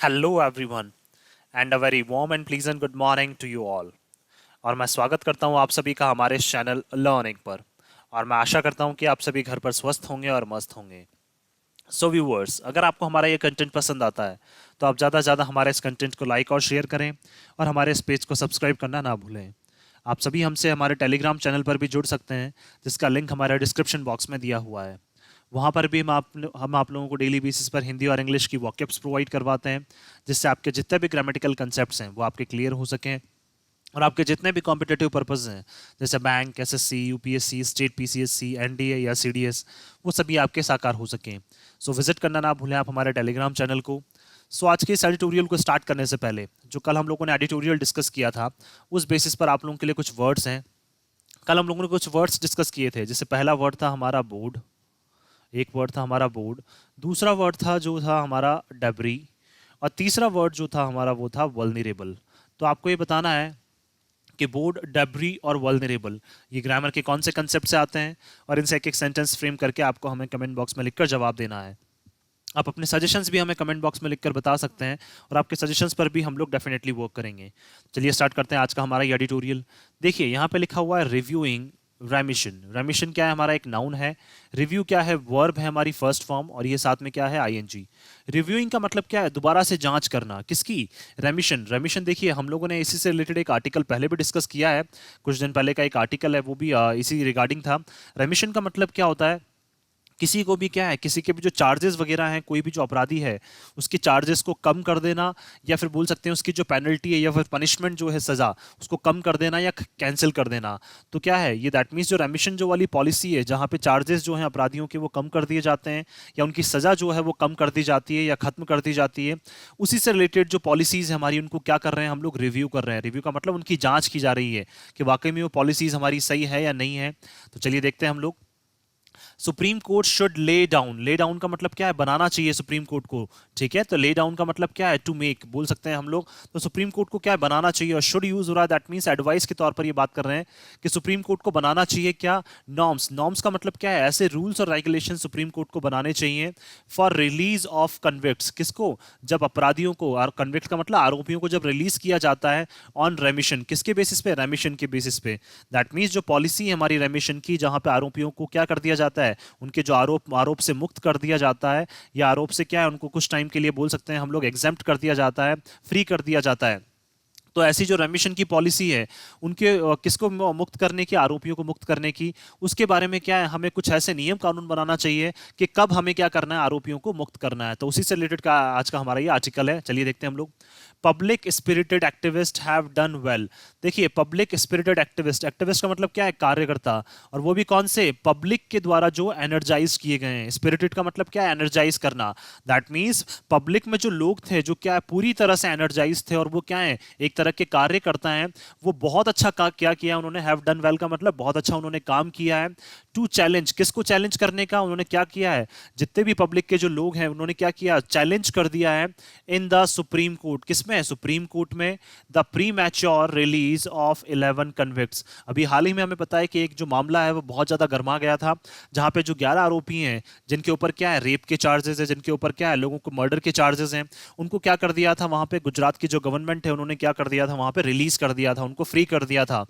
Hello everyone and a very warm and pleasant good morning to you all. और मैं स्वागत करता हूं आप सभी का हमारे इस चैनल लर्निंग पर। और मैं आशा करता हूं कि आप सभी घर पर स्वस्थ होंगे और मस्त होंगे। सो व्यूअर्स, अगर आपको हमारा ये कंटेंट पसंद आता है तो आप ज़्यादा से ज़्यादा हमारे इस कंटेंट को लाइक और शेयर करें और हमारे इस पेज को सब्सक्राइब करना ना भूलें। आप सभी हमसे हमारे टेलीग्राम चैनल पर भी जुड़ सकते हैं, जिसका लिंक हमारे डिस्क्रिप्शन बॉक्स में दिया हुआ है। वहाँ पर भी हम आप लोगों को डेली बेसिस पर हिंदी और इंग्लिश की वॉकअप्स प्रोवाइड करवाते हैं, जिससे आपके जितने भी ग्रामेटिकल कंसेप्ट्स हैं वो आपके क्लियर हो सकें और आपके जितने भी कॉम्पिटेटिव पर्पस हैं, जैसे bank, SSC, UPSC, state PCSC, NDA या सीडीएस, वो सभी आपके साकार हो सकें। सो विजिट करना ना भूलें आप हमारे टेलीग्राम चैनल को। सो आज के इस एडिटोरियल को स्टार्ट करने से पहले, जो कल हम लोगों ने एडिटोरियल डिस्कस किया था, उस बेसिस पर आप लोगों के लिए कुछ वर्ड्स हैं। कल हम लोगों ने कुछ वर्ड्स डिस्कस किए थे, जैसे पहला वर्ड था हमारा बोर्ड, एक वर्ड था हमारा बोर्ड, दूसरा वर्ड था जो था हमारा डेब्री, और तीसरा वर्ड जो था हमारा वो था वल्नरेबल। तो आपको ये बताना है कि बोर्ड, डेब्री और वल्नरेबल ये ग्रामर के कौन से कंसेप्ट से आते हैं, और इनसे एक एक सेंटेंस फ्रेम करके आपको हमें कमेंट बॉक्स में लिखकर जवाब देना है। आप अपने सजेशंस भी हमें कमेंट बॉक्स में लिखकर बता सकते हैं, और आपके सजेशंस पर भी हम लोग डेफिनेटली वर्क करेंगे। चलिए स्टार्ट करते हैं आज का हमारा ये एडिटोरियल। देखिए यहाँ पे लिखा हुआ है रिव्यूइंग रेमिशन। रेमिशन क्या है? हमारा एक नाउन है। रिव्यू क्या है? वर्ब है हमारी फर्स्ट फॉर्म, और ये साथ में क्या है? आईएनजी। रिव्यूइंग का मतलब क्या है? दोबारा से जांच करना। किसकी? रेमिशन। रेमिशन देखिए हम लोगों ने इसी से रिलेटेड एक आर्टिकल पहले भी डिस्कस किया है, कुछ दिन पहले का एक आर्टिकल है, वो भी इसी रिगार्डिंग था। रेमिशन का मतलब क्या होता है? किसी को भी क्या है, किसी के भी जो चार्जेस वगैरह हैं, कोई भी जो अपराधी है उसके चार्जेस को कम कर देना, या फिर बोल सकते हैं उसकी जो पेनल्टी है या फिर पनिशमेंट जो है, सजा, उसको कम कर देना या कैंसिल कर देना। तो क्या है ये? दैट मीन्स जो रेमिशन जो वाली पॉलिसी है, जहाँ पे चार्जेस जो हैं अपराधियों के वो कम कर दिए जाते हैं, या उनकी सजा जो है वो कम कर दी जाती है या खत्म कर दी जाती है, उसी से रिलेटेड जो पॉलिसीज है हमारी, उनको क्या कर रहे हैं हम लोग? रिव्यू कर रहे हैं। रिव्यू का मतलब उनकी जांच की जा रही है कि वाकई में वो पॉलिसीज हमारी सही है या नहीं है। तो चलिए देखते हैं हम लोग। Supreme court should lay down. Lay down का मतलब क्या है? बनाना चाहिए सुप्रीम कोर्ट को। ठीक है, तो ले डाउन का मतलब क्या है? टू मेक बोल सकते हैं हम लोग। तो सुप्रीम कोर्ट को क्या है? बनाना चाहिए। और शुड यूज हो रहा है, दैट मींस एडवाइस के तौर पर ये बात कर रहे हैं कि सुप्रीम कोर्ट को बनाना चाहिए क्या? नॉर्म्स। नॉर्म्स का मतलब क्या है? ऐसे रूल्स और रेगुलेशन सुप्रीम कोर्ट को बनाने चाहिए फॉर रिलीज ऑफ कन्विक्ट्स। किसको? जब अपराधियों को, और कन्विक्ट का मतलब आरोपियों को जब रिलीज किया जाता है ऑन रेमिशन। किसके बेसिस पे? रेमिशन के बेसिस पे। दैट मीन्स जो पॉलिसी है हमारी रेमिशन की, जहां पे आरोपियों को क्या कर दिया जाता है? उनके जो आरोप आरोप से मुक्त कर दिया जाता है, या आरोप से क्या है उनको कुछ टाइम के लिए बोल सकते हैं हम लोग एग्जेम्प्ट कर दिया जाता है, फ्री कर दिया जाता है। तो ऐसी जो रेमिशन की पॉलिसी है, उनके किसको मुक्त करने की? आरोपियों को मुक्त करने की। उसके बारे में क्या है? हमें कुछ ऐसे नियम कानून बनाना चाहिए कि कब हमें क्या करना है? आरोपियों को मुक्त करना है। तो उसी से रिलेटेड का आज का हमारा ये आर्टिकल है। चलिए देखते हैं हम लोग। Public spirited activist have done well. देखिए पब्लिक स्पिरिटेड एक्टिविस्ट, एक्टिविस्ट का मतलब क्या है? कार्यकर्ता। और वो भी कौन से? पब्लिक के द्वारा जो एनर्जाइज किए गए हैं। स्पिरिटेड का मतलब क्या है? एनर्जाइज करना। दैट मीन्स पब्लिक में जो लोग थे, जो क्या है पूरी तरह से एनर्जाइज थे, और वो क्या है एक तरह के कार्यकर्ता हैं, वो बहुत अच्छा क्या किया उन्होंने? हैव डन वेल का मतलब बहुत अच्छा उन्होंने काम किया है। टू चैलेंज, किसको चैलेंज करने का? उन्होंने क्या किया है? जितने भी पब्लिक के जो लोग हैं उन्होंने क्या किया? चैलेंज कर दिया है इन द सुप्रीम कोर्ट। किसमें? सुप्रीम कोर्ट में। The pre mature release of 11 convicts. अभी हाल ही में हमें पता है कि एक जो मामला है वो बहुत ज्यादा गर्मा गया था, जहां पे जो 11 आरोपी हैं, जिनके ऊपर क्या है? रेप के चार्जेस है, जिनके ऊपर क्या है? लोगों को मर्डर के चार्जेस हैं, उनको क्या कर दिया था वहां पे? गुजरात की जो गवर्नमेंट है उन्होंने क्या कर दिया था? वहां पे रिलीज कर दिया था, उनको फ्री कर दिया था।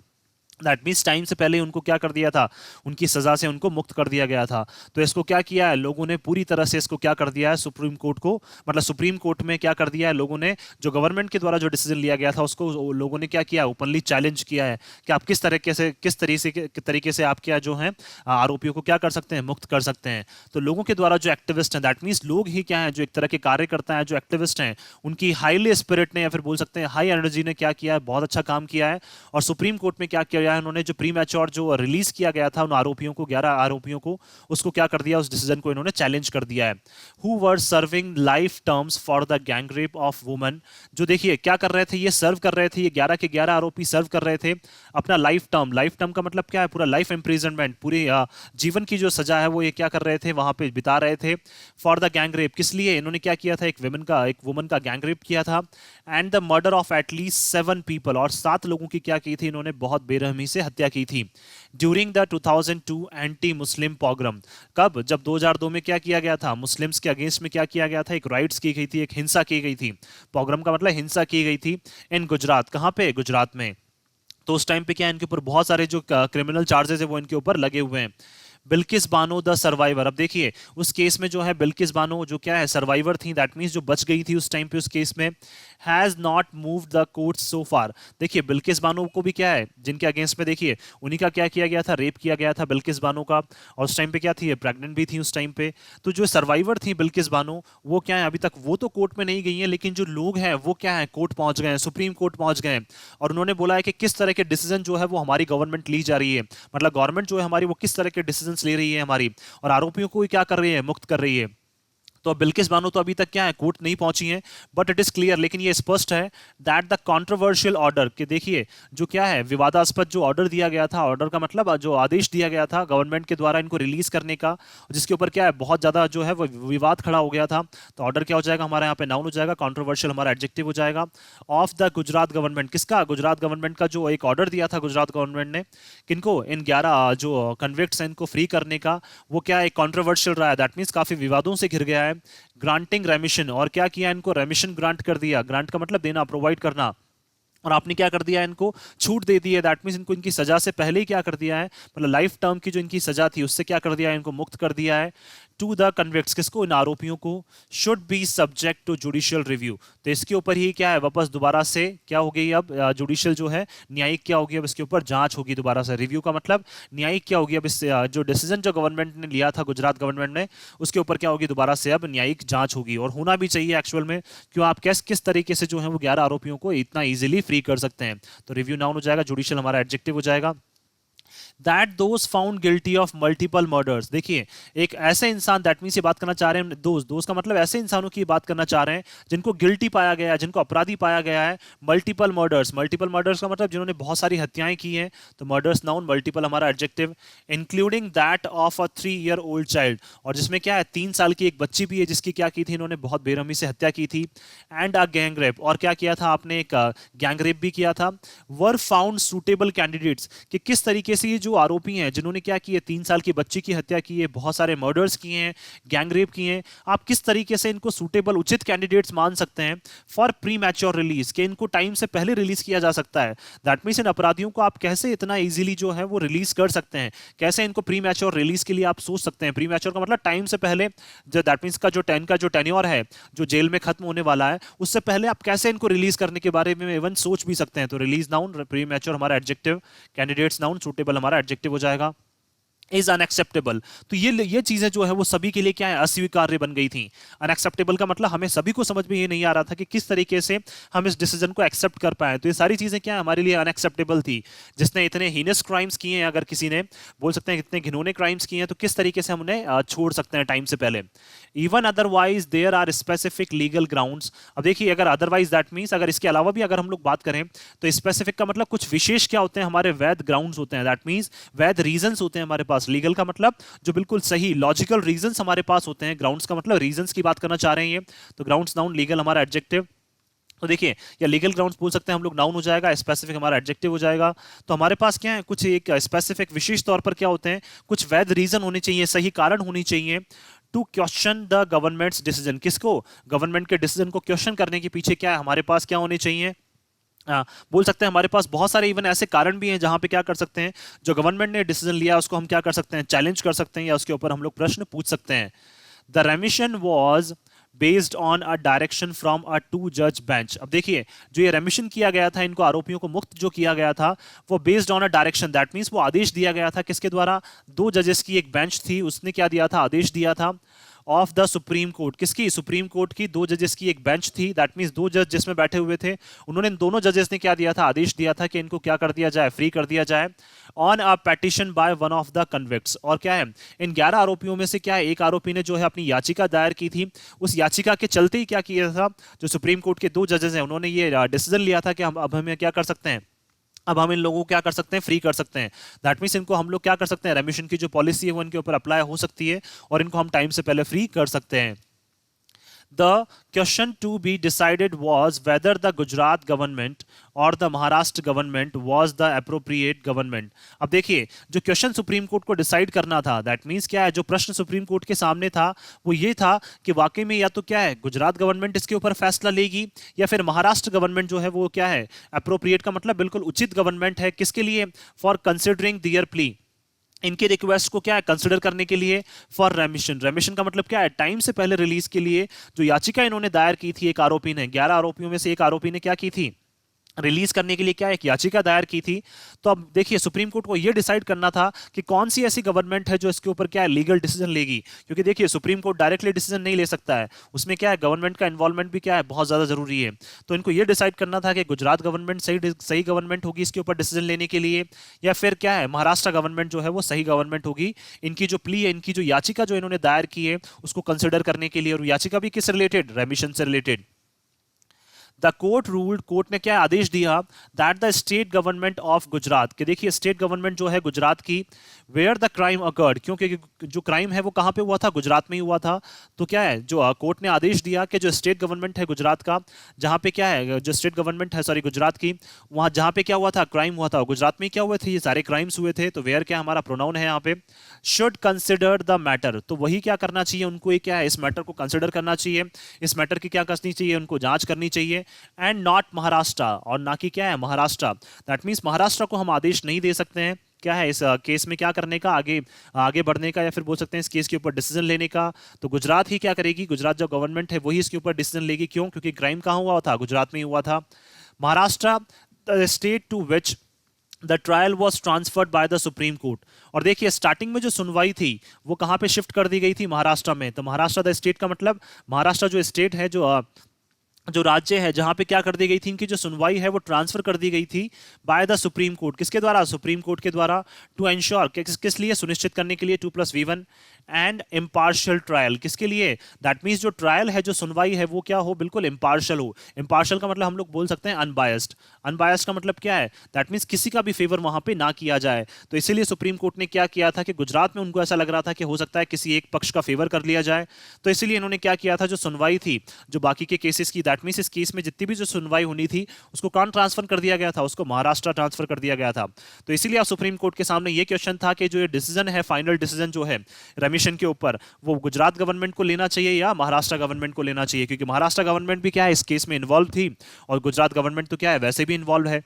दैट मीन्स टाइम से पहले उनको क्या कर दिया था? उनकी सजा से उनको मुक्त कर दिया गया था। तो इसको क्या किया है लोगों ने? पूरी तरह से इसको क्या कर दिया है? सुप्रीम कोर्ट को, मतलब सुप्रीम कोर्ट में क्या कर दिया है लोगों ने? जो गवर्नमेंट के द्वारा जो डिसीजन लिया गया था उसको लोगों ने क्या किया? ओपनली चैलेंज किया है कि आप किस तरीके से, किस तरीके से आप क्या जो है आरोपियों को क्या कर सकते हैं? मुक्त कर सकते हैं। तो लोगों के द्वारा जो एक्टिविस्ट हैं, दैट मीन्स लोग ही क्या है? जो एक तरह के कार्यकर्ता हैं, जो एक्टिविस्ट हैं, उनकी हाईली स्पिरिट ने, या फिर बोल सकते हैं हाई एनर्जी ने क्या किया है? बहुत अच्छा काम किया है। और सुप्रीम कोर्ट में क्या किया है उन्होंने? जो प्री मैच्योर जो रिलीज किया गया था उन आरोपियों को, 11 आरोपियों को, उसको क्या कर दिया? उस डिसीजन को इन्होंने चैलेंज कर दिया है। Who were serving life terms for the gang rape of women. जो देखिए क्या कर रहे थे? ये सर्व कर रहे थे, ये 11 के 11 आरोपी सर्व कर रहे थे अपना लाइफ टर्म। लाइफ टर्म का मतलब क्या है? पूरा लाइफ इम्प्रिजनमेंट, पूरी जीवन की जो सजा है वो ये क्या कर रहे थे? वहां पे बिता रहे थे फॉर द गैंग रेप। किस लिए? इन्होंने क्या किया था? एक वुमन का गैंग रेप किया था, and the murder of at least 7 people. और 7 लोगों की क्या की थी इन्होंने? बहुत बेरहमी बेरहमी से हत्या की थी ड्यूरिंग द 2002 एंटी मुस्लिम पॉग्रम। कब? जब 2002 में क्या किया गया था? मुस्लिम्स के अगेंस्ट में क्या किया गया था? एक राइट्स की गई थी, एक हिंसा की गई थी। पॉग्रम का मतलब हिंसा की गई थी इन गुजरात। कहाँ पे? गुजरात में। तो उस टाइम पे क्या है, इनके ऊपर बहुत सारे जो क्रिमिनल चार्जेस है वो इनके ऊपर लगे हुए हैं। बिल्किस बानो द सर्वाइवर, अब देखिए उस केस में जो है बिल्किस बानो जो क्या है सर्वाइवर थी, दैट मींस जो बच गई थी उस टाइम पे उस केस में, has not moved the court so far. देखिए बिल्किस बानो को भी क्या है, जिनके अगेंस्ट में देखिए उन्हीं का क्या किया गया था, रेप किया गया था बिल्किस बानो का, और उस टाइम पे क्या थी, प्रेग्नेंट भी थी उस टाइम पे। तो जो सर्वाइवर थी बिल्किस बानो, वो क्या है अभी तक वो तो कोर्ट में नहीं गई है, लेकिन जो लोग हैं वो क्या है कोर्ट पहुंच गए हैं, सुप्रीम कोर्ट पहुंच गए हैं, और उन्होंने बोला है कि किस तरह के डिसीजन जो है वो हमारी गवर्नमेंट ली जा रही है, मतलब गवर्नमेंट जो है हमारी वो किस तरह के डिसीजन ले रही है हमारी, और आरोपियों को क्या कर रही है, मुक्त कर रही है। तो बिल्किस बानो तो अभी तक क्या है कोर्ट नहीं पहुंची है, बट इट इज क्लियर, लेकिन ये स्पष्ट है दैट द कंट्रोवर्शियल ऑर्डर, कि देखिए जो क्या है विवादास्पद जो ऑर्डर दिया गया था, ऑर्डर का मतलब जो आदेश दिया गया था गवर्नमेंट के द्वारा इनको रिलीज करने का, जिसके ऊपर क्या है बहुत ज्यादा जो है वो विवाद खड़ा हो गया था। तो ऑर्डर क्या हो जाएगा हमारे यहाँ पे, नाउन हो जाएगा, कंट्रोवर्शियल हमारा एडजेक्टिव हो जाएगा। ऑफ द गुजरात गवर्नमेंट, किसका? गुजरात गवर्नमेंट का जो एक ऑर्डर दिया था गुजरात गवर्नमेंट ने, किनको? इन 11 जो कन्विक्ट्स हैं इनको फ्री करने का, वो क्या है कंट्रोवर्शियल रहा है, दैट मींस काफी विवादों से घिर गया है। ग्रांटिंग रेमिशन, और क्या किया इनको, रेमिशन ग्रांट कर दिया, ग्रांट का मतलब देना, प्रोवाइड करना, और आपने क्या कर दिया इनको छूट दे दी है, दैट मींस इनको इनकी सजा से पहले ही क्या कर दिया है, मतलब लाइफ टर्म की जो इनकी सजा थी उससे क्या कर दिया है, इनको मुक्त कर दिया है। टू द कन्विक्ट्स, किसको? इन आरोपियों को, should be subject to judicial review, तो इसके ऊपर ही क्या है वापस दोबारा से क्या हो गई अब जुडिशियल जो है न्यायिक क्या होगी, अब इसके ऊपर जांच होगी दोबारा से, रिव्यू का मतलब न्यायिक क्या होगी, अब इससे जो डिसीजन जो गवर्नमेंट ने लिया था गुजरात गवर्नमेंट ने उसके ऊपर क्या होगी दोबारा से अब न्यायिक जांच होगी, और होना भी चाहिए एक्चुअल में, क्यों आप किस किस तरीके से जो है वो 11 आरोपियों को इतना इजीली फ्री कर सकते हैं। तो रिव्यू नाउन हो जाएगा, जुडिशियल हमारा एडजेक्टिव हो जाएगा। That those found guilty of multiple murders, देखिए एक ऐसे इंसान, दैट मींस ये बात करना चाह रहे हैं दोस्त का मतलब ऐसे इंसानों की बात करना चाह रहे हैं जिनको गिल्टी पाया गया है, जिनको अपराधी पाया गया है, मल्टीपल मर्डर्स, मल्टीपल मर्डर्स का मतलब जिन्होंने बहुत सारी हत्याएं की हैं, तो मर्डर्स नाउन, मल्टीपल हमारा adjective. Including that of a 3 year old child, और जिसमें क्या है 3 साल की एक बच्ची भी है जिसकी क्या की थी इन्होंने बहुत बेरहमी से हत्या की थी। एंड अ गैंग रेप, और क्या किया था आपने, एक गैंग रेप भी किया था। वर फाउंड सुटेबल कैंडिडेट्स, कि किस तरीके से ये जो आरोपी हैं जिन्होंने क्या किए 3 साल की बच्ची की हत्या की है, बहुत सारे मर्डर्स किए हैं, गैंग रेप किए हैं, आप किस तरीके से इनको सूटेबल उचित कैंडिडेट्स मान सकते हैं फॉर प्री मैच्योर रिलीज, कि इनको टाइम से पहले रिलीज किया जा सकता है। दैट मींस इन अपराधियों को आप कैसे इतना इजीली जो है वो रिलीज कर सकते हैं, कैसे इनको प्री मैच्योर रिलीज के लिए आप सोच सकते हैं। प्री मैच्योर का मतलब टाइम से पहले, जो दैट मींस का जो टेन्योर है जो जेल में खत्म होने वाला है उससे पहले आप कैसे इनको रिलीज करने के बारे में इवन सोच भी सकते हैं। तो रिलीज नाउन, प्री मैच्योर हमारा एडजेक्टिव, कैंडिडेट्स नाउन, सूटेबल हमारा एडजेक्टिव हो जाएगा। इज अनएक्सेप्टेबल, तो ये चीजें जो है वो सभी के लिए क्या है अस्वीकार्य बन गई थी। अनएक्सेप्टेबल का मतलब हमें सभी को समझ में ये नहीं आ रहा था कि किस तरीके से हम इस डिसीजन को एक्सेप्ट कर पाए, तो ये सारी चीजें क्या है हमारे लिए अनएक्सेप्टेबल थी। जिसने इतने हीनस क्राइम्स किए हैं, अगर किसी ने बोल सकते हैं इतने घिनौने क्राइम्स किए हैं, तो किस तरीके से हम उन्हें छोड़ सकते हैं टाइम से पहले। Even otherwise there are specific legal grounds, अब देखिए अगर अदरवाइज दैट मीन्स अगर इसके अलावा भी अगर हम लोग बात करें तो स्पेसिफिक का मतलब कुछ विशेष क्या होते हैं, हमारे वैध ग्राउंड्स होते हैं, दैट मीन्स वैध रीजंस होते हैं हमारे पास। लीगल का मतलब जो बिल्कुल सही लॉजिकल रीजंस हमारे पास होते हैं, ग्राउंड्स का मतलब रीजंस की बात करना चाह रहे हैं ये, तो ग्राउंड्स नाउन, लीगल हमारा एडजेक्टिव। तो देखिए या लीगल ग्राउंड्स बोल सकते हैं हम लोग, नाउन हो जाएगा, स्पेसिफिक हमारा एडजेक्टिव हो जाएगा। तो हमारे पास क्या है कुछ एक स्पेसिफिक विशेष तौर पर क्या होते हैं, कुछ वैध रीजन होने चाहिए, सही कारण होनी चाहिए to question the government's decision, किसको, गवर्नमेंट के डिसीजन को क्वेश्चन करने के पीछे क्या है हमारे पास क्या होने चाहिए। बोल सकते हैं हमारे पास बहुत सारे इवन ऐसे कारण भी हैं जहां पे क्या कर सकते हैं, जो गवर्नमेंट ने डिसीजन लिया उसको हम क्या कर सकते हैं, चैलेंज कर सकते हैं, या उसके ऊपर हम लोग प्रश्न पूछ सकते हैं। The रेमिशन was based on a direction from a 2 जज बेंच, अब देखिए जो ये रेमिशन किया गया था, इनको आरोपियों को मुक्त जो किया गया था वो based on a direction, that means वो आदेश दिया गया था किसके द्वारा, 2 जजेस की एक बेंच थी उसने क्या दिया था, आदेश दिया था। ऑफ द सुप्रीम कोर्ट, किसकी, सुप्रीम कोर्ट की 2 जजेस की एक बेंच थी, दैट मींस 2 जज जिसमें बैठे हुए थे, उन्होंने इन दोनों जजेस ने क्या दिया था, आदेश दिया था कि इनको क्या कर दिया जाए, फ्री कर दिया जाए। On a petition by one of the convicts, और क्या है इन 11 आरोपियों में से क्या है एक आरोपी ने जो है अपनी याचिका दायर की थी, उस याचिका के चलते ही क्या किया था, जो सुप्रीम कोर्ट के 2 जजेस हैं उन्होंने ये डिसीजन लिया था कि हम अब हमें क्या कर सकते हैं, अब हम इन लोगों को क्या कर सकते हैं, फ्री कर सकते हैं। दैट मीन्स इनको हम लोग क्या कर सकते हैं, रेमिशन की जो पॉलिसी है वो इनके ऊपर अप्लाई हो सकती है और इनको हम टाइम से पहले फ्री कर सकते हैं। The question to be decided was whether the Gujarat government or the Maharashtra government was the appropriate government. अब देखिए, जो क्वेश्चन सुप्रीम कोर्ट को डिसाइड करना था, दैट मीन्स क्या है, जो प्रश्न सुप्रीम कोर्ट के सामने था वो ये था कि वाकई में या तो क्या है गुजरात गवर्नमेंट इसके ऊपर फैसला लेगी, या फिर महाराष्ट्र गवर्नमेंट जो है वो क्या है, अप्रोप्रिएट का मतलब बिल्कुल उचित गवर्नमेंट है, किसके लिए, फॉर कंसिडरिंग दियर प्ली, इनके रिक्वेस्ट को क्या है कंसिडर करने के लिए, फॉर रेमिशन, रेमिशन का मतलब क्या है, टाइम से पहले रिलीज के लिए जो याचिका इन्होंने दायर की थी, एक आरोपी ने, 11 आरोपियों में से एक आरोपी ने क्या की थी, रिलीज करने के लिए क्या एक याचिका दायर की थी। तो अब देखिए सुप्रीम कोर्ट को यह डिसाइड करना था कि कौन सी ऐसी गवर्नमेंट है जो इसके ऊपर क्या है लीगल डिसीजन लेगी, क्योंकि देखिए सुप्रीम कोर्ट डायरेक्टली डिसीजन नहीं ले सकता है, उसमें क्या है गवर्नमेंट का इन्वॉल्वमेंट भी क्या है बहुत ज्यादा जरूरी है। तो इनको यह डिसाइड करना था कि गुजरात गवर्नमेंट सही गवर्नमेंट होगी इसके ऊपर डिसीजन लेने के लिए, या फिर क्या है महाराष्ट्र गवर्नमेंट जो है वो सही गवर्नमेंट होगी इनकी जो प्ली है, इनकी जो याचिका जो इन्होंने दायर की है उसको कंसिडर करने के लिए। और याचिका भी किस रिलेटेड, रेमिशन से related. The court ruled, court ने क्या आदेश दिया, that the state government of Gujarat, कि देखिए स्टेट गवर्नमेंट जो है गुजरात की, वेयर द क्राइम अकर्ड, क्योंकि जो क्राइम है वो कहाँ पे हुआ था, गुजरात में ही हुआ था। तो क्या है जो कोर्ट ने आदेश दिया कि जो स्टेट गवर्नमेंट है गुजरात का, जहाँ पे क्या है जो स्टेट गवर्नमेंट है सॉरी गुजरात की, वहाँ जहाँ पे क्या हुआ था क्राइम हुआ था, गुजरात में क्या हुए थे, ये सारे क्राइम्स हुए थे। तो वेयर क्या हमारा प्रोनाउन है यहाँ पे, शुड कंसिडर द मैटर, तो वही क्या करना चाहिए उनको, ये क्या है इस मैटर को कंसिडर करना चाहिए, इस मैटर की क्या करनी चाहिए, उनको जांच करनी चाहिए, एंड नॉट महाराष्ट्र, और ना कि क्या है महाराष्ट्र। दैट मीन्स महाराष्ट्र को हम आदेश नहीं दे सकते हैं क्या है इस केस में क्या करने का, आगे आगे बढ़ने का, या फिर बोल सकते हैं इस केस के ऊपर डिसीजन लेने का। तो गुजरात ही क्या करेगी, गुजरात जो गवर्नमेंट है वही इसके ऊपर डिसीजन लेगी, क्यों, क्योंकि क्राइम कहाँ हुआ था, गुजरात में ही हुआ था। Maharashtra the state to which the trial was transferred by the supreme court, और देखिए स्टार्टिंग में जो सुनवाई थी वो कहाँ पे शिफ्ट कर दी गई थी, महाराष्ट्र में। तो महाराष्ट्र द स्टेट का मतलब महाराष्ट्र जो स्टेट है, जो राज्य है, जहां पे क्या कर दी गई थी, इनकी जो सुनवाई है वो ट्रांसफर कर दी गई थी बाय द सुप्रीम कोर्ट, किसके द्वारा, सुप्रीम कोर्ट के द्वारा, टू एंश्योर, किस लिए, सुनिश्चित करने के लिए, 2+V1 एंड इम्पार्शियल ट्रायल, किसके लिए, दैट मीन्स जो ट्रायल है, जो सुनवाई है वो क्या हो, बिल्कुल इम्पार्शियल हो। इम्पार्शियल का मतलब हम लोग बोल सकते हैं अनबायस्ड, अनबायस्ड का मतलब क्या है, दैट मीन्स किसी का भी फेवर वहां पे ना किया जाए। तो इसीलिए सुप्रीम कोर्ट ने क्या किया था कि गुजरात में उनको ऐसा लग रहा था कि हो सकता है किसी एक पक्ष का फेवर कर लिया जाए, तो इसीलिए इन्होंने क्या किया था, जो सुनवाई थी जो बाकी के केसेस की, दैट मीन्स इस केस में जितनी भी जो सुनवाई होनी थी उसको कौन ट्रांसफर कर दिया गया था, उसको महाराष्ट्र ट्रांसफर कर दिया गया था। तो इसीलिए सुप्रीम कोर्ट के सामने ये क्वेश्चन था कि जो ये डिसीजन है, फाइनल डिसीजन जो है रेमिशन के ऊपर, वो गुजरात गवर्नमेंट को लेना चाहिए या महाराष्ट्र गवर्नमेंट को लेना चाहिए, क्योंकि महाराष्ट्र गवर्नमेंट भी क्या है इस केस में इन्वॉल्व थी, और गुजरात गवर्नमेंट तो क्या है वैसे भी इन्वॉल्व है।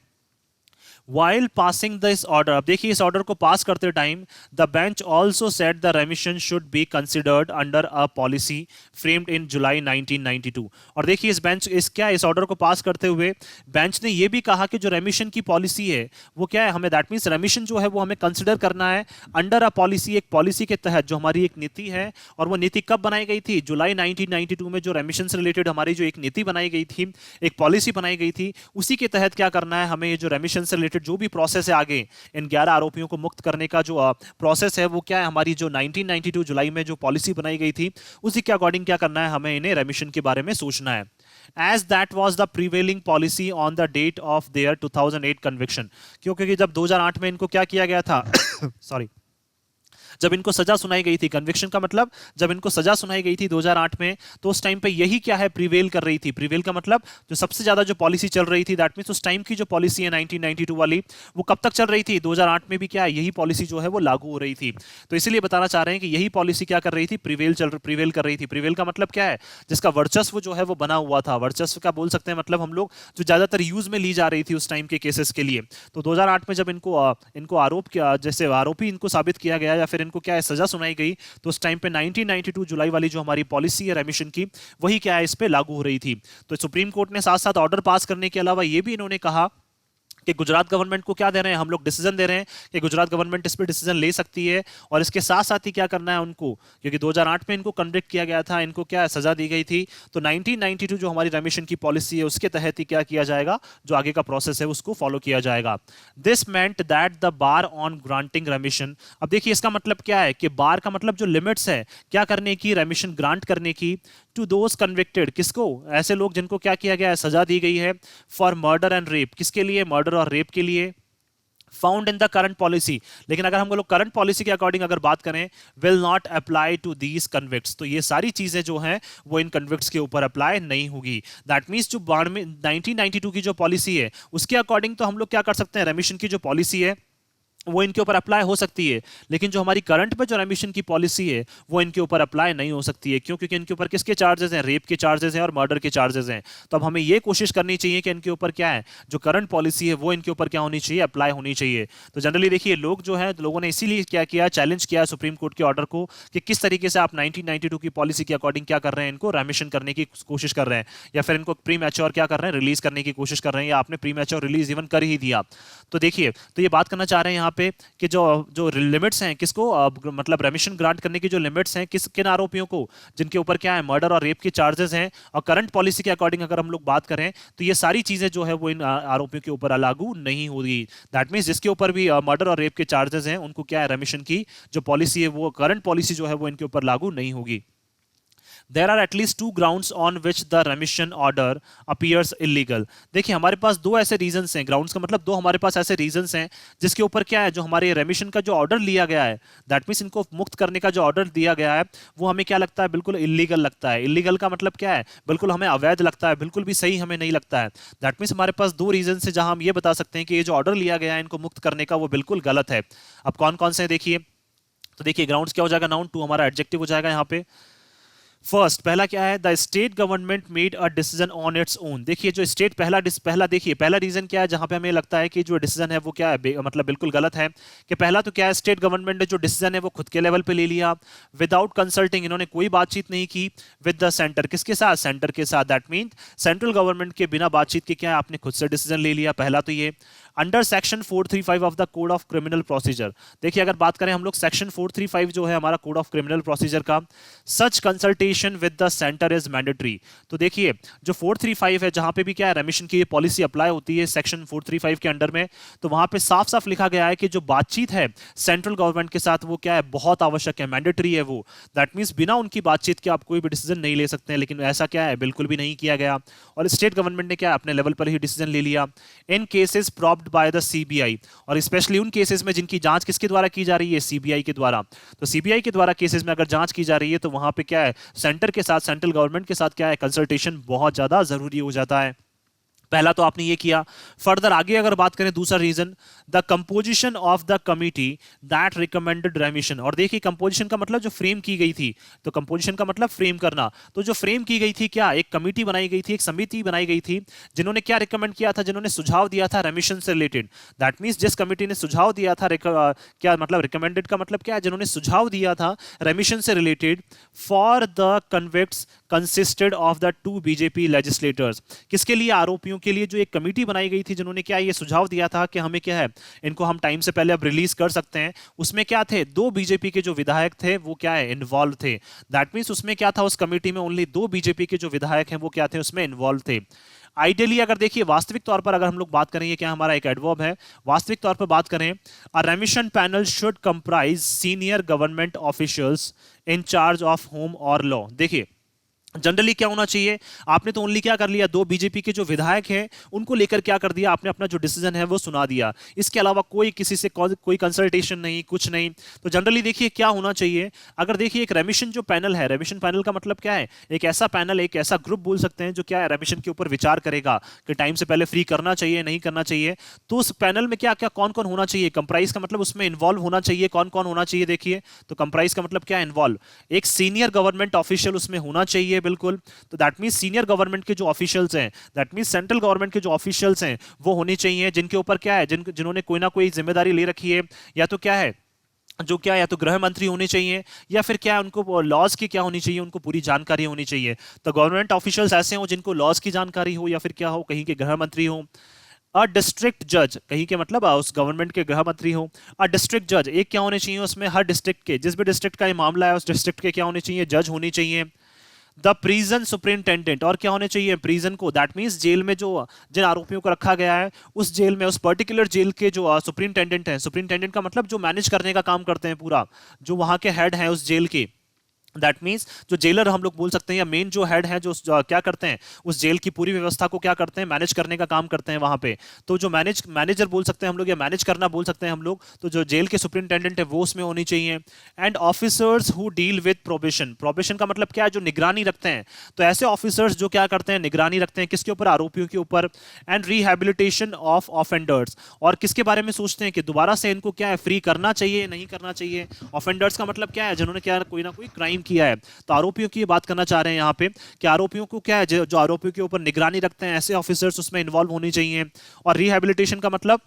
While passing this order, अब देखिए इस ऑर्डर को पास करते time the bench also set the remission should be considered under a policy framed in July 1992, और देखिए इस ऑर्डर को पास करते हुए बेंच ने यह भी कहा कि जो रेमिशन की पॉलिसी है वो क्या है, हमें दैट मीन्स रेमिशन जो है वो हमें कंसिडर करना है अंडर अ पॉलिसी, एक पॉलिसी के तहत, जो हमारी एक नीति है, और वो नीति कब बनाई गई थी, जुलाई 1992 में, जो रेमिशन से रिलेटेड हमारी जो एक नीति बनाई गई थी, एक पॉलिसी बनाई गई थी, उसी के तहत क्या करना है हमें, ये जो रेमिशन से रिलेटेड जो भी प्रोसेस है आगे इन 11 आरोपियों को मुक्त करने का जो प्रोसेस है वो क्या है, हमारी जो 1992 जुलाई में जो पॉलिसी बनाई गई थी उसी के अकॉर्डिंग क्या करना है, हमें इन्हें रेमिशन के बारे में सोचना है। As that was the prevailing policy on the date of their 2008 conviction, क्योंकि जब 2008 में इनको क्या किया गया था सॉरी जब इनको सजा सुनाई गई थी, कन्विक्शन का मतलब जब इनको सजा सुनाई गई थी 2008 में, तो उस टाइम पे यही क्या है प्रिवेल कर रही थी, प्रिवेल का मतलब जो सबसे ज्यादा जो पॉलिसी चल रही थी, दैट मींस उस टाइम की जो पॉलिसी है 1992 वाली, वो कब तक चल रही थी, 2008 में भी क्या है यही पॉलिसी जो है वो लागू हो रही थी। तो इसीलिए बताना चाह रहे हैं कि यही पॉलिसी क्या कर रही थी, प्रिवेल कर रही थी। प्रिवेल का मतलब क्या है, जिसका वर्चस्व जो है वो बना हुआ था, वर्चस्व का बोल सकते हैं मतलब हम लोग, जो ज्यादातर यूज में ली जा रही थी उस टाइम के केसेस के लिए। तो 2008 में जब इनको आरोप किया, जैसे आरोपी इनको साबित किया गया या फिर इनको क्या है सजा सुनाई गई, तो उस टाइम पे 1992 जुलाई वाली जो हमारी पॉलिसी है रेमिशन की, वही क्या है इस पे लागू हो रही थी। तो सुप्रीम कोर्ट ने साथ साथ ऑर्डर पास करने के अलावा ये भी इन्होंने कहा कि गुजरात गवर्नमेंट को क्या दे रहे हैं हम लोग, डिसीजन दे रहे हैं कि गुजरात गवर्नमेंट इस पे डिसीजन ले सकती है, और इसके साथ साथ ही क्या करना है उनको, क्योंकि 2008 में इनको कन्विक्ट किया गया था, इनको क्या सजा दी गई थी, तो 1992 जो हमारी रेमिशन की पॉलिसी है उसके तहत ही क्या किया जाएगा, जो आगे का प्रोसेस है उसको फॉलो किया जाएगा। This meant that the bar on granting रेमिशन, अब देखिए इसका मतलब क्या है कि बार का मतलब जो लिमिट्स है क्या करने की, रेमिशन ग्रांट करने की, टू दोज कन्विक्टेड, किसको, ऐसे लोग जिनको क्या किया गया है, सजा दी गई है, फॉर मर्डर एंड रेप, किसके लिए, मर्डर और रेप के लिए, found in the current policy. लेकिन अगर हम लोग करंट पॉलिसी के अकॉर्डिंग अगर बात करें, will not apply to these convicts, तो ये सारी चीजें जो हैं वो इन कन्विक्ट्स के ऊपर अप्लाई नहीं होगी। दैट मीन्स जो 1992 की जो पॉलिसी है उसके अकॉर्डिंग तो हम लोग क्या कर सकते हैं, रेमिशन की जो पॉलिसी है वो इनके ऊपर अप्लाई हो सकती है, लेकिन जो हमारी करंट में जो रेमिशन की पॉलिसी है वो इनके ऊपर अप्लाई नहीं हो सकती है। क्यों? क्योंकि इनके ऊपर किसके चार्जेस हैं, रेप के चार्जेस हैं और मर्डर के चार्जेस हैं। तो अब हमें ये कोशिश करनी चाहिए कि इनके ऊपर क्या है, जो करंट पॉलिसी है वो इनके ऊपर क्या होनी चाहिए, अप्लाई होनी चाहिए। तो जनरली देखिए लोग जो है, लोगों ने इसीलिए क्या किया, चैलेंज किया सुप्रीम कोर्ट के ऑर्डर को कि किस तरीके से आप 1992 की पॉलिसी के अकॉर्डिंग क्या कर रहे हैं, इनको रेमिशन करने की कोशिश कर रहे हैं, या फिर इनको प्री मैच्योर क्या कर रहे हैं, रिलीज करने की कोशिश कर रहे हैं, या आपने प्री मैच्योर रिलीज इवन कर ही दिया। तो देखिए, तो ये बात करना चाह रहे हैं यहाँ पे कि जो जो लिमिट्स हैं किसको, मतलब रेमिशन ग्रांट करने की जो लिमिट्स हैं किस किन आरोपियों को, जिनके ऊपर क्या है, मर्डर और रेप के चार्जेस हैं, और करंट पॉलिसी के अकॉर्डिंग अगर हम लोग बात करें तो ये सारी चीजें जो है वो इन आरोपियों के ऊपर लागू नहीं होगी। दैट मीन्स जिसके ऊपर भी मर्डर और रेप के चार्जेस हैं उनको क्या है, रेमिशन की जो पॉलिसी है वो करंट पॉलिसी जो है वो इनके ऊपर लागू नहीं होगी। There are at least two grounds on which the remission order appears illegal। देखिए हमारे पास दो ऐसे रीजंस हैं, ग्राउंड्स का मतलब दो हमारे पास ऐसे रीजंस हैं जिसके ऊपर क्या है, जो हमारे रेमिशन का जो ऑर्डर लिया गया है, दैट मीन्स इनको मुक्त करने का जो ऑर्डर दिया गया है वो हमें क्या लगता है, बिल्कुल इलीगल लगता है। इलीगल का मतलब क्या है, बिल्कुल हमें अवैध लगता है, बिल्कुल भी सही हमें नहीं लगता है। दैट मीन्स हमारे पास दो रीजन है जहां हम ये बता सकते हैं कि ये जो ऑर्डर लिया गया है इनको मुक्त करने का वो बिल्कुल गलत है। अब कौन कौन से देखिए, तो देखिए ग्राउंड्स क्या हो जाएगा, नाउन टू हमारा एडजेक्टिव हो जाएगा यहाँ पे। फर्स्ट पहला क्या है, the state government made a decision on its own. देखिए जो स्टेट पहला देखिए पहला रीजन क्या है जहां पे हमें लगता है कि जो डिसीजन है वो क्या है, मतलब बिल्कुल गलत है। कि पहला तो क्या है, स्टेट गवर्नमेंट ने जो डिसीजन है वो खुद के लेवल पे ले लिया, विदाउट कंसल्टिंग, इन्होंने कोई बातचीत नहीं की विद द सेंटर, किसके साथ, सेंटर के साथ। दैट मीन सेंट्रल गवर्नमेंट के बिना बातचीत के क्या है, आपने खुद से डिसीजन ले लिया, पहला तो ये। Under section 435 of the code of criminal procedure, देखिए अगर बात करें हम लोग सेक्शन 435 जो है हमारा कोड ऑफ क्रिमिनल प्रोसीजर का, such consultation with the centre is mandatory. तो देखिए जो 435 है जहां पे भी क्या है, रेमिशन की पॉलिसी अप्लाई होती है सेक्शन 435 के अंडर में, तो वहां पे साफ साफ लिखा गया है कि जो बातचीत है सेंट्रल गवर्नमेंट के साथ वो क्या है, बहुत आवश्यक है, मैंडेटरी है वो। दैट मीन्स बिना उनकी बातचीत के आप कोई भी डिसीजन नहीं ले सकते हैं, लेकिन ऐसा क्या है, बिल्कुल भी नहीं किया गया, और स्टेट गवर्नमेंट ने क्या अपने लेवल पर ही डिसीजन ले लिया। In cases propped by the CBI, और स्पेशली उन केसेस में जिनकी जांच किसके द्वारा की जा रही है, सीबीआई के द्वारा। तो सीबीआई के द्वारा केसेस में अगर जांच की जा रही है तो वहां पे क्या है, सेंटर के साथ, सेंट्रल गवर्नमेंट के साथ क्या है, कंसल्टेशन बहुत ज्यादा जरूरी हो जाता है। पहला तो आपने ये किया। फर्दर आगे अगर बात करें दूसरा reason, the composition of the committee that recommended remission, और देखिए कंपोजिशन का मतलब जो फ्रेम की गई थी, तो कंपोजिशन का मतलब फ्रेम करना, तो जो फ्रेम की गई थी क्या, एक कमिटी बनाई गई थी, एक समिति बनाई गई थी जिन्होंने क्या रिकमेंड किया था, जिन्होंने सुझाव दिया था रेमिशन से रिलेटेड। दैट मीन्स जिस कमिटी ने सुझाव दिया था, क्या मतलब रिकमेंडेड का मतलब क्या है, जिन्होंने सुझाव दिया था रेमिशन से related, for the convicts consisted of the two BJP legislators, किसके लिए, आरोपियों के लिए जो एक कमेटी बनाई गई थी जिन्होंने क्या ये सुझाव दिया था कि हमें क्या है, इनको हम टाइम से पहले अब रिलीज कर सकते हैं। उसमें क्या थे, दो बीजेपी के जो विधायक थे वो क्या है, इन्वॉल्व थे। दैट मीन्स उसमें क्या था, उस कमेटी में ओनली दो बीजेपी के जो विधायक हैं वो क्या थे, उसमें इन्वॉल्व थे। आइडियली अगर देखिए वास्तविक तौर पर अगर हम लोग बात करें, ये क्या हमारा एक एडवर्ब है, वास्तविक तौर पर बात करें, a remission panel should comprise senior government officials in charge of home और लॉ। देखिए जनरली क्या होना चाहिए, आपने तो ओनली क्या कर लिया, दो बीजेपी के जो विधायक हैं उनको लेकर क्या कर दिया, आपने अपना जो डिसीजन है वो सुना दिया, इसके अलावा कोई किसी से कोई कंसल्टेशन नहीं, कुछ नहीं। तो जनरली देखिए क्या होना चाहिए, अगर देखिए एक रेमिशन जो पैनल है, रेमिशन पैनल का मतलब क्या है, एक ऐसा पैनल, एक ऐसा ग्रुप बोल सकते हैं जो क्या है, रेमिशन के ऊपर विचार करेगा कि टाइम से पहले फ्री करना चाहिए नहीं करना चाहिए। तो उस पैनल में क्या क्या कौन कौन होना चाहिए, कंप्राइज का मतलब उसमें इन्वॉल्व होना चाहिए, कौन कौन होना चाहिए, देखिए तो कंप्राइज का मतलब क्या है, इन्वॉल्व, एक सीनियर गवर्नमेंट ऑफिशियल उसमें होना चाहिए बिल्कुल। तो दैट मींस सीनियर गवर्नमेंट के जो ऑफिशियल्स हैं, दैट मींस सेंट्रल गवर्नमेंट के जो ऑफिशियल्स हैं वो होने चाहिए, जिनके ऊपर क्या है, जिन्होंने कोई ना कोई जिम्मेदारी ले रखी है, या तो क्या है, जो क्या, या तो गृह मंत्री होने चाहिए, या फिर क्या उनको लॉज की क्या होनी चाहिए, उनको पूरी जानकारी होनी चाहिए। तो गवर्नमेंट ऑफिशियल्स ऐसे हो जिनको लॉज की जानकारी हो, या फिर क्या हो, कहीं के गृह मंत्री हो। अ डिस्ट्रिक्ट जज, कहीं के मतलब उस गवर्नमेंट के गृह मंत्री हो। अ डिस्ट्रिक्ट जज, एक क्या होने चाहिए उसमें, हर डिस्ट्रिक्ट के, जिस भी डिस्ट्रिक्ट का ये मामला है उस डिस्ट्रिक्ट के क्या होने चाहिए, जज होने चाहिए। द प्रिजन सुपरिंटेंडेंट, और क्या होने चाहिए, प्रिजन को, दैट मींस जेल में जो जिन आरोपियों को रखा गया है उस जेल में, उस पर्टिकुलर जेल के जो सुपरिंटेंडेंट हैं, सुपरिंटेंडेंट का मतलब जो मैनेज करने का काम करते हैं पूरा, जो वहां के हेड हैं उस जेल के, दैट मीन्स जो जेलर हम लोग बोल सकते हैं या मेन जो हेड है जो क्या करते हैं उस जेल की पूरी व्यवस्था को क्या करते हैं, मैनेज करने का काम करते हैं वहां पे। तो जो मैनेजर बोल सकते हैं हम लोग या मैनेज करना बोल सकते हैं हम लोग, तो जो जेल के सुपरिंटेंडेंट है वो उसमें होनी चाहिए। And officers who deal with probation, probation का मतलब क्या है, जो निगरानी रखते हैं। तो ऐसे ऑफिसर्स जो क्या करते हैं, निगरानी रखते हैं किसके ऊपर, आरोपियों के ऊपर। एंड रिहैबिलिटेशन ऑफ ऑफेंडर्स, और किसके बारे में सोचते हैं कि दोबारा से इनको क्या है, फ्री करना चाहिए नहीं करना चाहिए। ऑफेंडर्स का मतलब क्या है, जिन्होंने क्या कोई ना कोई क्राइम किया है। तो आरोपियों की ये बात करना चाह रहे हैं यहाँ पे कि आरोपियों को क्या है, जो आरोपियों के ऊपर निगरानी रखते हैं, ऐसे ऑफिसर्स उसमें इन्वॉल्व होने चाहिए। और रिहैबिलिटेशन का मतलब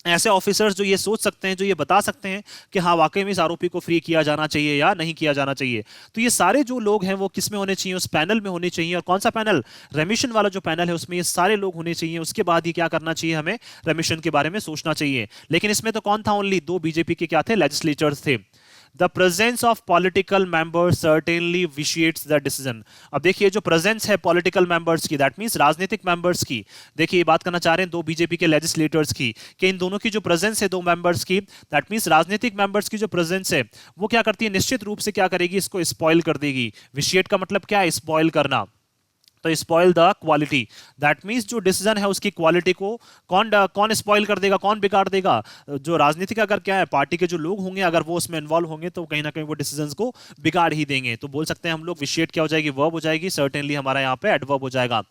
ऐसे ऑफिसर्स जो ये सोच सकते हैं, जो ये बता सकते हैं कि हाँ वाकई में इस आरोपी को फ्री किया जाना चाहिए या नहीं किया जाना चाहिए। तो ये सारे जो लोग हैं वो किस में होने चाहिए, उस पैनल में होने चाहिए। और कौन सा पैनल, रेमिशन वाला जो पैनल है, उसमें ये सारे लोग होने चाहिए। उसके बाद ही क्या करना चाहिए, हमें रेमिशन के बारे में सोचना चाहिए। लेकिन इसमें तो कौन था, ओनली दो बीजेपी के क्या थे, लेजिस्लेटर्स थे। The presence of political members certainly vitiates the decision. अब देखिए जो प्रेजेंस है पॉलिटिकल मेंबर्स की, दैट मींस राजनीतिक मेंबर्स की। देखिए ये बात करना चाह रहे हैं दो बीजेपी के लेजिस्लेटर्स की, कि इन दोनों की जो प्रेजेंस है दो मेंबर्स की, दैट मींस राजनीतिक मेंबर्स की जो प्रेजेंस है वो क्या करती है, निश्चित रूप से क्या करेगी, इसको स्पॉइल कर देगी। विशिएट का मतलब क्या है, स्पॉइल करना। तो spoil the quality, that means जो डिसीजन है उसकी क्वालिटी को कौन कौन स्पॉइल कर देगा, कौन बिगाड़ देगा, जो राजनीतिक अगर क्या है पार्टी के जो लोग होंगे अगर वो उसमें इन्वॉल्व होंगे तो कहीं ना कहीं वो डिसीजंस को बिगाड़ ही देंगे। तो बोल सकते हैं हम लोग विशिएट क्या हो जाएगी, वर्ब हो जाएगी। सर्टेनली हमारा यहाँ पे एडवर्ब हो जाएगा।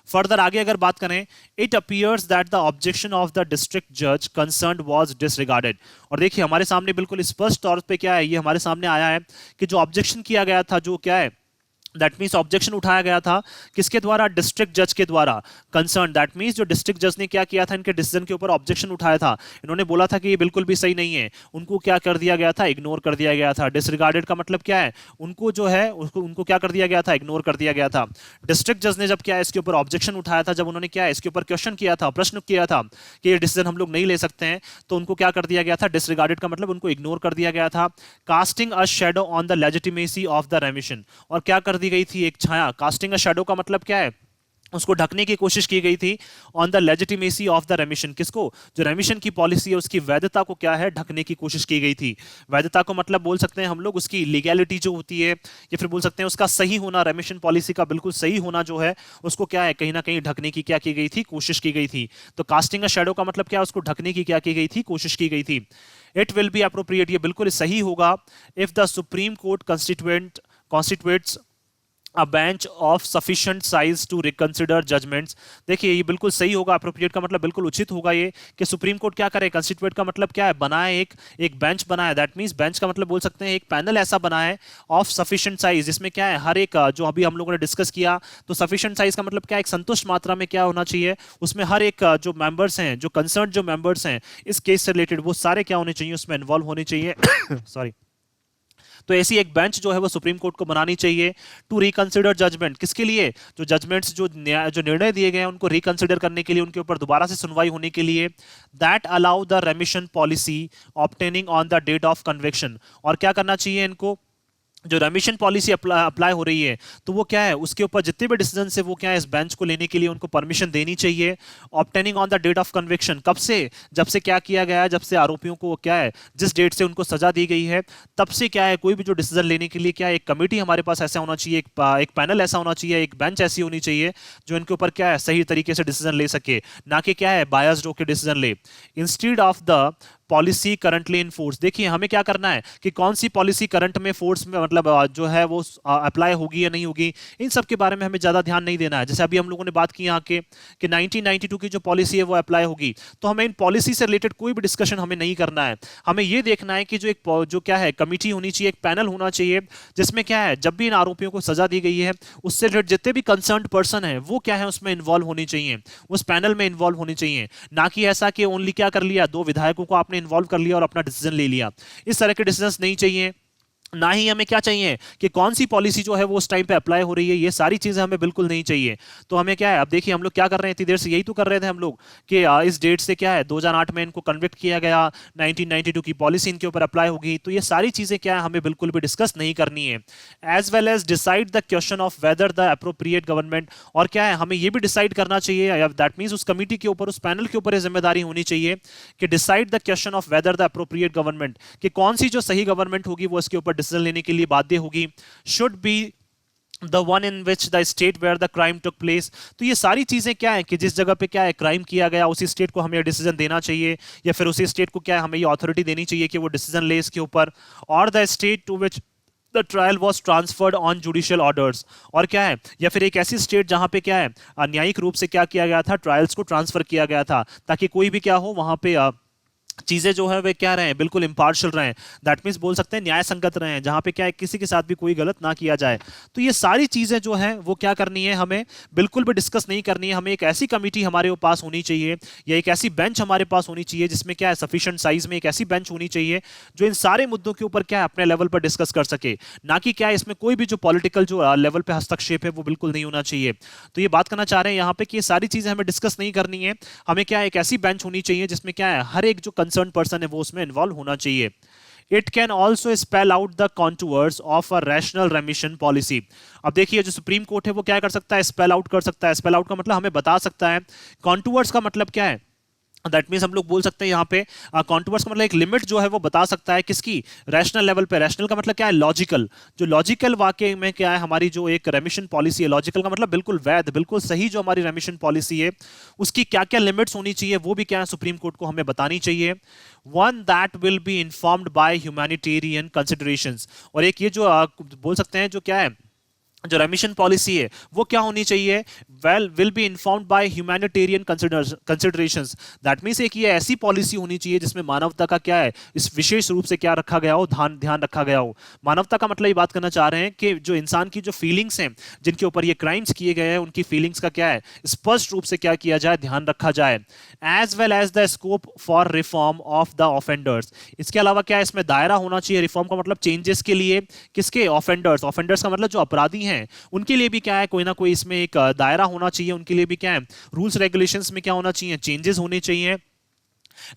फर्दर आगे अगर बात करें, it appears that the objection of the district जज कंसर्न्ड वाज डिसरिगार्डेड। और देखिए हमारे सामने बिल्कुल स्पष्ट तौर पे क्या है, ये हमारे सामने आया है कि जो ऑब्जेक्शन किया गया था, जो क्या है, दैट मीन्स ऑब्जेक्शन उठाया गया था किसके द्वारा, डिस्ट्रिक्ट जज के द्वारा। कंसर्न दैट मीन्स जो डिस्ट्रिक्ट जज ने क्या किया था, इनके डिसीजन के ऊपर ऑब्जेक्शन उठाया था। इन्होंने बोला था कि ये बिल्कुल भी सही नहीं है, उनको क्या कर दिया गया था, इग्नोर कर दिया गया था। डिसरिगार्डेड का मतलब क्या है, उनको जो है उनको क्या कर दिया गया था, इग्नोर कर दिया गया था। डिस्ट्रिक्ट जज ने जब क्या है इसके ऊपर ऑब्जेक्शन उठाया था, जब उन्होंने क्या है इसके ऊपर क्वेश्चन किया था, प्रश्न किया था कि ये डिसीजन हम लोग नहीं ले सकते हैं, तो उनको क्या कर दिया गया था, डिसरिगार्डेड का मतलब उनको इग्नोर कर दिया गया था। Casting a shadow on the legitimacy of the रेमिशन, और क्या कर दी गई थी, एक छाया। कास्टिंग अ शैडो का मतलब क्या है, उसको ढकने की कोशिश की गई थी on the legitimacy of the रेमिशन। किसको, जो रेमिशन की पॉलिसी है उसकी वैधता को क्या है, ढकने की कोशिश की गई थी। वैधता को मतलब बोल सकते हैं हम लोग उसकी लीगैलिटी जो होती है, या फिर बोल सकते हैं उसका सही होना, रेमिशन पॉलिसी का बिल्कुल सही होना जो है उसको क्या है, कहीं ना कहीं ढकने की क्या की गई थी, कोशिश की गई थी। तो कास्टिंग अ शैडो का मतलब क्या है, उसको ढकने की क्या की गई थी, कोशिश की गई थी। इट विल बी अप्रोप्रिएट, ये बिल्कुल सही होगा, if the supreme court constitutes a bench of sufficient size to reconsider judgments. देखिए ये बिल्कुल सही होगा, अप्रोप्रिएट का मतलब बिल्कुल उचित होगा ये, कि सुप्रीम कोर्ट क्या करे, कंस्टिट्यूट का मतलब क्या है, बनाए एक एक बेंच बनाए। दैट मींस बेंच का मतलब बोल सकते हैं एक पैनल ऐसा बनाए ऑफ सफिशिएंट साइज, जिसमें क्या है हर एक जो अभी हम लोगों ने डिस्कस किया, तो सफिशिएंट साइज का मतलब क्या है, एक संतुष्ट मात्रा में क्या होना चाहिए, उसमें हर एक जो मेंबर्स हैं, जो कंसर्न जो मेंबर्स हैं इस केस से रिलेटेड, वो सारे क्या होने चाहिए, उसमें इन्वॉल्व होने चाहिए। सॉरी। तो ऐसी एक बेंच जो है वो सुप्रीम कोर्ट को बनानी चाहिए टू रिकंसिडर जजमेंट, किसके लिए, जो जजमेंट्स जो निर्णय दिए गए हैं उनको रिकंसिडर करने के लिए, उनके ऊपर दोबारा से सुनवाई होने के लिए। That allow the remission policy obtaining on the date of conviction, और क्या करना चाहिए इनको, जो रेमिशन पॉलिसी अप्लाई हो रही है तो वो क्या है, उसके ऊपर जितने भी डिसीजन है वो क्या है, इस बेंच को लेने के लिए उनको परमिशन देनी चाहिए। Obtaining on the date of conviction, कब से, जब से क्या किया गया है, जब से आरोपियों को क्या है, जिस डेट से उनको सजा दी गई है तब से क्या है, कोई भी जो डिसीजन लेने के लिए क्या है, एक कमेटी हमारे पास ऐसा होना चाहिए, एक पैनल ऐसा होना चाहिए, एक बेंच ऐसी होनी चाहिए जो इनके ऊपर क्या है सही तरीके से डिसीजन ले सके, ना कि क्या है बायस्ड होकर डिसीजन ले। Instead of the policy currently in force, देखिए हमें क्या करना है कि कौन सी पॉलिसी करंट में फोर्स में मतलब जो है वो अप्लाई होगी या नहीं होगी, इन सब के बारे में हमें ज्यादा ध्यान नहीं देना है। जैसे अभी हम लोगों ने बात की यहाँ के कि 1992 की जो पॉलिसी है वो अप्लाई होगी, तो हमें इन पॉलिसी से रिलेटेड कोई भी डिस्कशन हमें नहीं करना है। हमें ये देखना है कि जो एक जो क्या है कमिटी होनी चाहिए, एक पैनल होना चाहिए, जिसमें क्या है जब भी इन आरोपियों को सजा दी गई है उससे रिलेटेड जितने भी कंसर्न पर्सन है वो क्या है उसमें इन्वॉल्व होनी चाहिए, उस पैनल में इन्वॉल्व होनी चाहिए। ना कि ऐसा कि ओनली क्या कर लिया, दो विधायकों को आपने इन्वॉल्व कर लिया और अपना डिसीजन ले लिया, इस तरह के डिसीजंस नहीं चाहिए। ना ही हमें क्या चाहिए कि कौन सी पॉलिसी जो है वो उस टाइम पे अप्लाई हो रही है, ये सारी चीजें हमें बिल्कुल नहीं चाहिए। तो हमें क्या है, अब देखिए हम लोग क्या कर रहे हैं, इतनी देर से यही तो कर रहे थे हम लोग कि इस डेट से क्या है 2008 में इनको कन्विक्ट किया गया, 1992 की पॉलिसी इनके ऊपर अप्लाई होगी, तो ये सारी चीजें क्या है हमें बिल्कुल भी डिस्कस नहीं करनी है। As well as decide the question of whether the appropriate government, और क्या है हमें ये भी डिसाइड करना चाहिए, दैट मीन्स उस कमिटी के ऊपर, उस पैनल के ऊपर जिम्मेदारी होनी चाहिए कि decide the question of whether the appropriate government, कि कौन सी जो सही गवर्नमेंट होगी वो इसके ऊपर डिसीजन लेने के लिए बाध्य होगी, should be the one in which the state where the crime took place. तो ये सारी चीजें क्या है कि जिस जगह पे क्या है क्राइम किया गया उसी स्टेट को हमें डिसीजन देना चाहिए, या फिर उसी स्टेट को क्या है हमें ये अथॉरिटी देनी चाहिए कि वो डिसीजन ले इसके ऊपर। और the state to which the trial was transferred on judicial orders, और क्या है या फिर एक ऐसी स्टेट जहां पे क्या है न्यायिक रूप से क्या किया गया था, ट्रायल्स को ट्रांसफर किया गया था, ताकि कोई भी क्या हो वहां पे चीजें जो है वे क्या रहे, बिल्कुल इम्पार्शियल रहे। दैट मीन्स बोल सकते हैं न्याय संगत रहे, जहां पे क्या है किसी के साथ भी कोई गलत ना किया जाए। तो ये सारी चीजें जो है वो क्या करनी है, हमें बिल्कुल भी डिस्कस नहीं करनी है। हमें एक ऐसी कमिटी हमारे पास होनी चाहिए, या एक ऐसी बेंच हमारे पास होनी चाहिए जिसमें क्या है सफिशिएंट साइज में एक ऐसी बेंच होनी चाहिए जो इन सारे मुद्दों के ऊपर क्या है अपने लेवल पर डिस्कस कर सके, ना कि क्या है इसमें कोई भी जो पॉलिटिकल जो लेवल पे हस्तक्षेप है वो बिल्कुल नहीं होना चाहिए। तो ये बात करना चाह रहे हैं यहाँ पे कि ये सारी चीजें हमें डिस्कस नहीं करनी है। हमें क्या है एक ऐसी बेंच होनी चाहिए जिसमें क्या है हर एक जो कंसर्न पर्सन है वो उसमें इन्वॉल्व होना चाहिए। It can also spell out the contours of a rational remission policy। अब देखिए जो सुप्रीम कोर्ट है वो क्या कर सकता है, स्पेल आउट कर सकता है। स्पेल आउट का मतलब हमें बता सकता है। कॉन्टूअर्स का मतलब क्या है, दैट मीन्स हम लोग बोल सकते हैं यहाँ पे कॉन्टूवर्स का मतलब एक लिमिट जो है वो बता सकता है किसकी, रैशनल लेवल पे। रैशनल का मतलब क्या है, लॉजिकल। जो लॉजिकल वाकई में क्या है हमारी जो एक रेमिशन पॉलिसी है, लॉजिकल का मतलब बिल्कुल वैध, बिल्कुल सही जो हमारी रेमिशन पॉलिसी है उसकी क्या क्या लिमिट्स होनी चाहिए वो भी क्या है सुप्रीम कोर्ट को हमें बतानी चाहिए। One that will be informed by humanitarian considerations, और एक ये जो बोल सकते हैं जो क्या है जो रेमिशन पॉलिसी है वो क्या होनी चाहिए, well will be informed by humanitarian considerations. That means एक ये ऐसी पॉलिसी होनी चाहिए जिसमें मानवता का क्या है इस विशेष रूप से क्या रखा गया हो, ध्यान ध्यान रखा गया हो। मानवता का मतलब ये बात करना चाह रहे हैं कि जो इंसान की जो फीलिंग्स हैं जिनके ऊपर ये क्राइम्स किए गए हैं उनकी फीलिंग्स का क्या है स्पष्ट रूप से क्या किया जाए, ध्यान रखा जाए। As well as the scope for reform of the offenders, इसके अलावा क्या है इसमें दायरा होना चाहिए, रिफॉर्म का मतलब चेंजेस के लिए, किसके, ऑफेंडर्स। ऑफेंडर्स का मतलब जो अपराधी हैं उनके लिए भी क्या है कोई ना कोई इसमें एक दायरा होना चाहिए, उनके लिए भी क्या है रूल्स रेगुलेशंस में क्या होना चाहिए, चेंजेस होने चाहिए।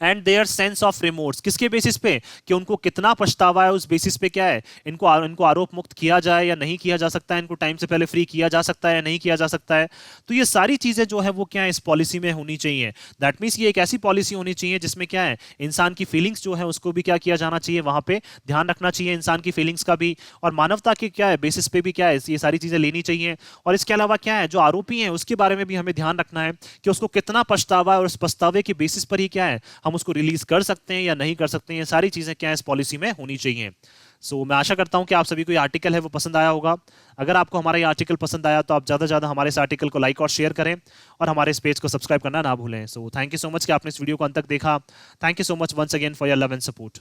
And their sense of remorse, किसके बेसिस पे, कि उनको कितना पछतावा है, उस बेसिस पे क्या है इनको आरोप मुक्त किया जाए या नहीं किया जा सकता है, इनको टाइम से पहले फ्री किया जा सकता है या नहीं किया जा सकता है। तो ये सारी चीजें जो है वो क्या है इस पॉलिसी में होनी चाहिए। दैट मीन्स ये एक ऐसी पॉलिसी होनी चाहिए जिसमें क्या है इंसान की फीलिंग्स जो है उसको भी क्या किया जाना चाहिए, वहां पे ध्यान रखना चाहिए इंसान की फीलिंग्स का भी, और मानवता के क्या है बेसिस पे भी क्या है ये सारी चीजें लेनी चाहिए। और इसके अलावा क्या है जो आरोपी है उसके बारे में भी हमें ध्यान रखना है कि उसको कितना पछतावा है, और उस पछतावे के बेसिस पर ही क्या है हम उसको रिलीज कर सकते हैं या नहीं कर सकते हैं। ये सारी चीजें क्या है इस पॉलिसी में होनी चाहिए। मैं आशा करता हूं कि आप सभी को ये आर्टिकल है वो पसंद आया होगा। अगर आपको हमारा ये आर्टिकल पसंद आया तो आप ज्यादा से ज्यादा हमारे इस आर्टिकल को लाइक और शेयर करें, और हमारे इस पेज को सब्सक्राइब करना ना भूलें। थैंक यू सो मच कि आपने इस वीडियो को अंत तक देखा। Thank you so much once again for your love and support.